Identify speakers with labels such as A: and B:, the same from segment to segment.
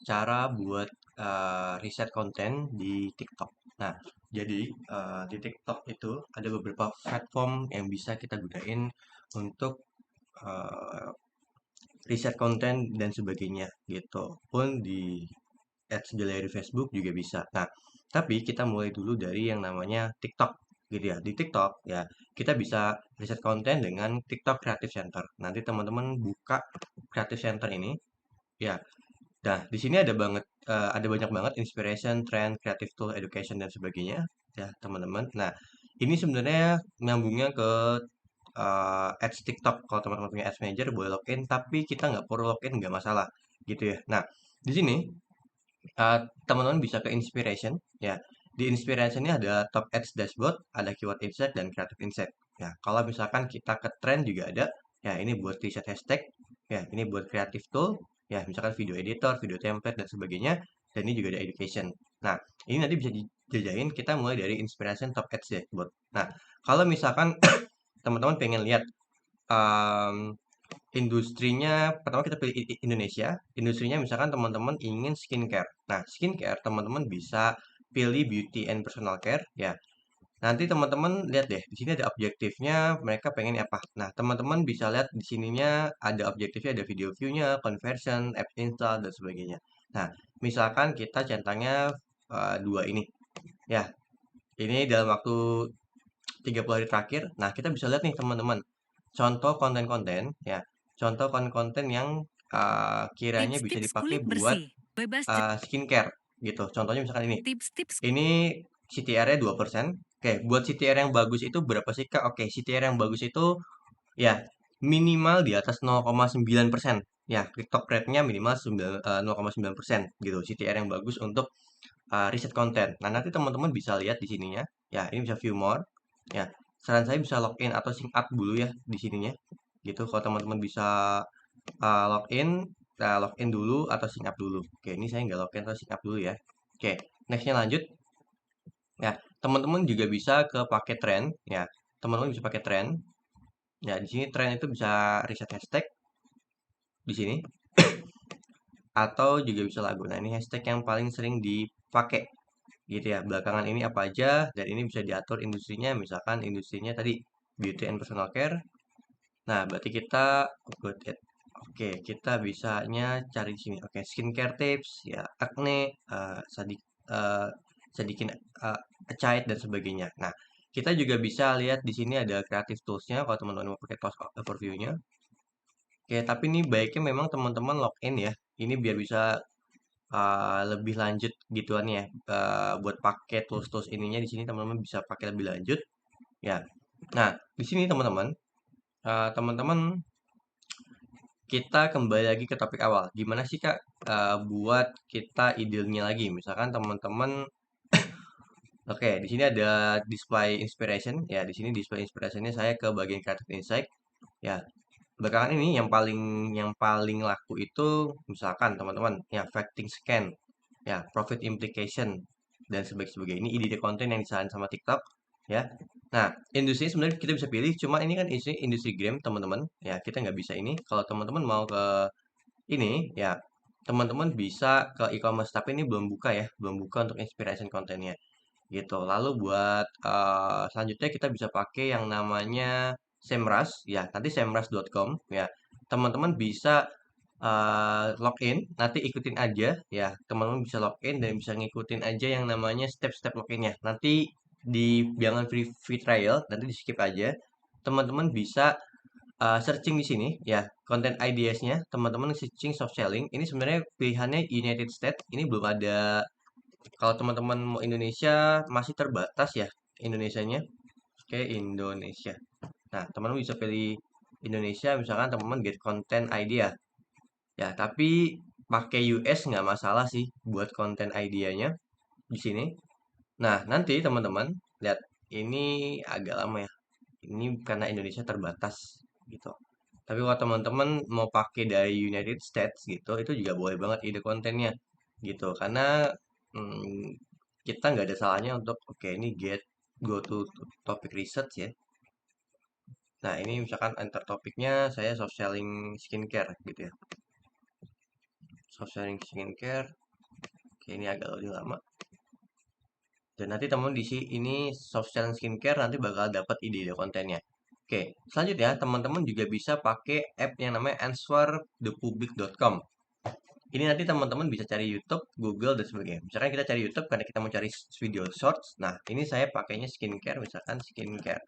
A: cara buat riset konten di TikTok. Nah, jadi di TikTok itu ada beberapa platform yang bisa kita gunain untuk eh, riset konten dan sebagainya gitu. Pun di Ads Gallery Facebook juga bisa. Nah, tapi kita mulai dulu dari yang namanya TikTok gitu ya. Di TikTok ya kita bisa riset konten dengan TikTok Creative Center. Nanti teman-teman buka Creative Center ini ya. Nah, di sini ada banyak banget inspiration, trend, creative tool, education dan sebagainya ya, teman-teman. Nah, ini sebenarnya nyambungnya ke ads TikTok. Kalau teman-teman punya ads manager boleh login, tapi kita nggak perlu login nggak masalah gitu ya. Nah, di sini teman-teman bisa ke inspiration ya. Di inspiration ini ada top ads dashboard, ada keyword insight dan creative insight. Ya, kalau misalkan kita ke trend juga ada. Ya, ini buat riset hashtag. Ya, ini buat creative tool. Ya, misalkan video editor, video template dan sebagainya. Dan ini juga ada education. Nah, ini nanti bisa dijajain kita mulai dari inspiration top ads dashboard. Nah, kalau misalkan teman-teman pengen lihat um, industrinya, pertama kita pilih Indonesia. Industrinya misalkan teman-teman ingin skincare. Nah, skincare teman-teman bisa pilih beauty and personal care ya. Nanti teman-teman lihat deh, di sini ada objektifnya, mereka pengen apa. Nah, teman-teman bisa lihat di sininya ada objektifnya, ada video view-nya, conversion, app install dan sebagainya. Nah, misalkan kita centangnya dua ini ya. Ini dalam waktu 30 hari terakhir. Nah, kita bisa lihat nih teman-teman. Contoh konten-konten ya. Contoh konten-konten yang kiranya bisa
B: Tips-tips
A: dipakai
B: kulit
A: buat
B: bersih, bebas
A: skincare gitu. Contohnya misalkan ini.
B: tips-tips
A: Ini CTR-nya 2%. Oke, buat CTR yang bagus itu berapa sih, Kak? Oke, CTR yang bagus itu ya minimal di atas 0,9%. Ya, TikTok rate-nya minimal 0,9% gitu. CTR yang bagus untuk riset konten. Nah, nanti teman-teman bisa lihat di sininya. Ya, ini bisa view more. Ya, saran saya bisa login atau sign up dulu ya di sininya. Gitu, kalau teman-teman bisa login, nah login dulu atau sign up dulu. Oke, ini saya nggak login atau sign up dulu ya. Oke, nextnya lanjut. Ya, teman-teman juga bisa ke pakai trend. Ya, teman-teman bisa pakai trend. Ya, di sini trend itu bisa riset hashtag di sini atau juga bisa lagu. Nah, ini hashtag yang paling sering dipakai gitu ya. Belakangan ini apa aja dan ini bisa diatur industrinya, misalkan industrinya tadi beauty and personal care. Nah, berarti kita good it. Oke, kita bisanya cari di sini. Oke, skincare tips ya, acne, eh, sedikit acai dan sebagainya. Nah, kita juga bisa lihat di sini ada creative tools-nya kalau teman-teman mau pakai tools overview-nya. Oke, tapi ini baiknya memang teman-teman login ya. Ini biar bisa lebih lanjut gituan ya. Buat pakai tools-tools ininya di sini teman-teman bisa pakai lebih lanjut ya. Nah, di sini teman-teman kita kembali lagi ke topik awal. Gimana sih Kak buat kita idealnya lagi? Misalkan teman-teman oke, di sini ada display inspiration ya. Di sini display inspirationnya saya ke bagian creative insight ya. Belakangan ini yang paling laku itu misalkan teman-teman ya facting scan ya profit implication dan sebagainya ini ide konten yang disarankan sama TikTok ya. Nah, industri sebenarnya kita bisa pilih, cuma ini kan industri game teman-teman ya, kita nggak bisa ini. Kalau teman-teman mau ke ini ya, teman-teman bisa ke e-commerce, tapi ini belum buka ya, belum buka untuk inspiration kontennya gitu. Lalu buat selanjutnya kita bisa pakai yang namanya Semrush ya, nanti semrush.com ya. Teman-teman bisa login, nanti ikutin aja ya. Teman-teman bisa login dan bisa ngikutin aja yang namanya step-step loginnya. Nanti jangan free trial, nanti di skip aja. Teman-teman bisa searching di sini ya, content ideas-nya. Teman-teman searching soft selling. Ini sebenarnya pilihannya United States. Ini belum ada. Kalau teman-teman mau Indonesia masih terbatas ya Indonesianya. Oke, Indonesia. Nah, teman-teman bisa pilih Indonesia, misalkan teman-teman get content idea. Ya, tapi pakai US nggak masalah sih buat konten idenya di sini. Nah, nanti teman-teman lihat ini agak lama ya. Ini karena Indonesia terbatas gitu. Tapi kalau teman-teman mau pakai dari United States gitu, itu juga boleh banget ide kontennya gitu. Karena hmm, kita nggak ada salahnya untuk oke ini go to topic research ya. Nah, ini misalkan enter topiknya saya soft selling skincare gitu ya. soft selling skincare. Oke, ini agak lebih lama. Dan nanti teman di ini soft selling skincare nanti bakal dapat ide-ide kontennya. Oke, selanjutnya teman-teman juga bisa pakai app yang namanya answerthepublic.com. Ini nanti teman-teman bisa cari YouTube, Google, dan sebagainya. Misalkan kita cari YouTube karena kita mau cari video shorts. Nah, ini saya pakainya skincare, misalkan skincare.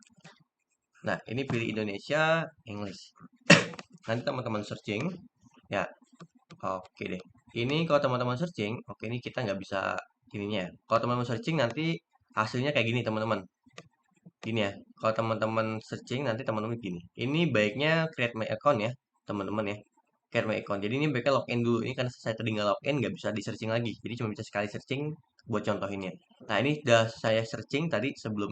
A: Nah, ini pilih Indonesia, English. Nanti teman-teman searching. Ya, oke deh. Ini kalau teman-teman searching, oke ini kita nggak bisa ininya ya. Kalau teman-teman searching nanti hasilnya kayak gini teman-teman. Gini ya. Kalau teman-teman searching nanti teman-teman gini. Ini baiknya create my account ya, teman-teman ya. Create my account. Jadi ini baiknya login dulu. Ini kan saya tadi nggak login, nggak bisa di searching lagi. Jadi cuma bisa sekali searching buat contohinnya. Nah ini udah saya searching tadi sebelum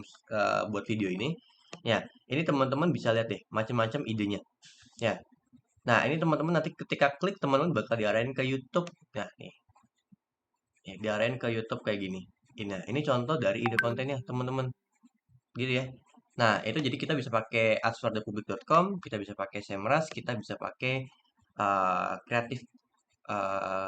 A: buat video ini. Ya, ini teman-teman bisa lihat deh macam-macam idenya. Ya, nah, ini teman-teman nanti ketika klik teman-teman bakal diarahin ke YouTube. Nah, nih, ya, diarahin ke YouTube kayak gini. Ini contoh dari ide kontennya, teman-teman. Gitu ya. Nah, itu jadi kita bisa pakai adsforthepublic.com, kita bisa pakai Semrush, kita bisa pakai kreatif